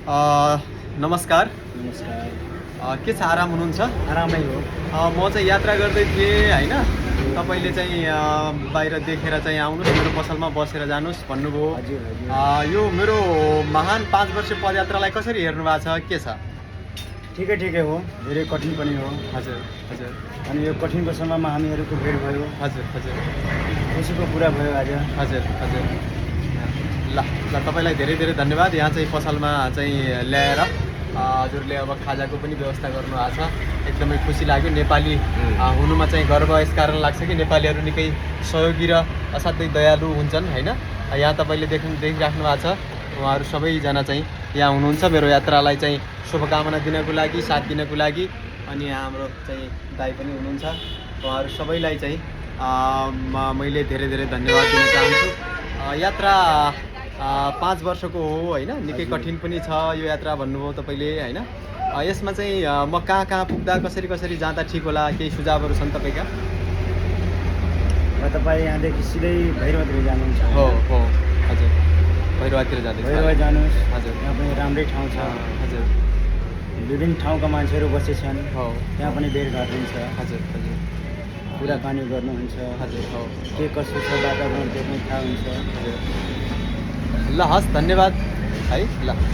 नमस्कार। नमस्कार। के छ, आराम हुनुहुन्छ? आरामै हो। म चाहिँ यात्रा गर्दै थिएँ होइन, तपाईँले चाहिँ बाहिर देखेर चाहिँ आउनुहोस्, मेरो पसलमा बसेर जानुहोस् भन्नुभयो। हजुर हजुर। यो मेरो महान 5 वर्षे पदयात्रालाई कसरी हेर्नु भएको छ, के छ? ठिकै हो, धेरै कठिन पनि हो। हजुर हजुर। अनि यो कठिनको समयमा हामीहरूको भेट भयो। हजुर हजुर। खुसीको कुरा भयो आज। हजुर हजुर। ल ल, तपाईँलाई धेरै धेरै धन्यवाद। यहाँ चाहिँ पसलमा चाहिँ ल्याएर हजुरले अब खाजाको पनि व्यवस्था गर्नुभएको छ। एकदमै खुसी लाग्यो। नेपाली हुनुमा चाहिँ गर्व यस कारण लाग्छ कि नेपालीहरू निकै सहयोगी र असाध्यै दयालु हुन्छन् होइन। यहाँ तपाईँले देखिराख्नु भएको छ, उहाँहरू सबैजना चाहिँ यहाँ हुनुहुन्छ मेरो यात्रालाई चाहिँ शुभकामना दिनको लागि, साथ दिनको लागि। अनि यहाँ हाम्रो चाहिँ दाइ पनि हुनुहुन्छ। उहाँहरू सबैलाई चाहिँ मैले धेरै धेरै धन्यवाद दिन चाहन्छु। यात्रा 5 वर्षको हो होइन, निकै कठिन पनि छ यो यात्रा भन्नुभयो तपाईँले होइन। यसमा चाहिँ म कहाँ कहाँ पुग्दा कसरी जाँदा ठिक होला, केही सुझावहरू छन् तपाईँका? तपाईँ यहाँदेखि सिधै भैरवतिर जानुहुन्छ। हो हो हजुर, भैरवातिर जाँदैछ। भैरवा जानुहोस्। हजुर, यहाँ पनि राम्रै ठाउँ छ। हजुर, विभिन्न ठाउँका मान्छेहरू बसेछन्। हो, त्यहाँ पनि भेटघाट हुन्छ। हजुर हजुर, कुराकानी गर्नुहुन्छ। हजुर, हो, के कसो छ वातावरण त्यो पनि थाहा हुन्छ। हजुर। ल हस्, धन्यवाद है। ल।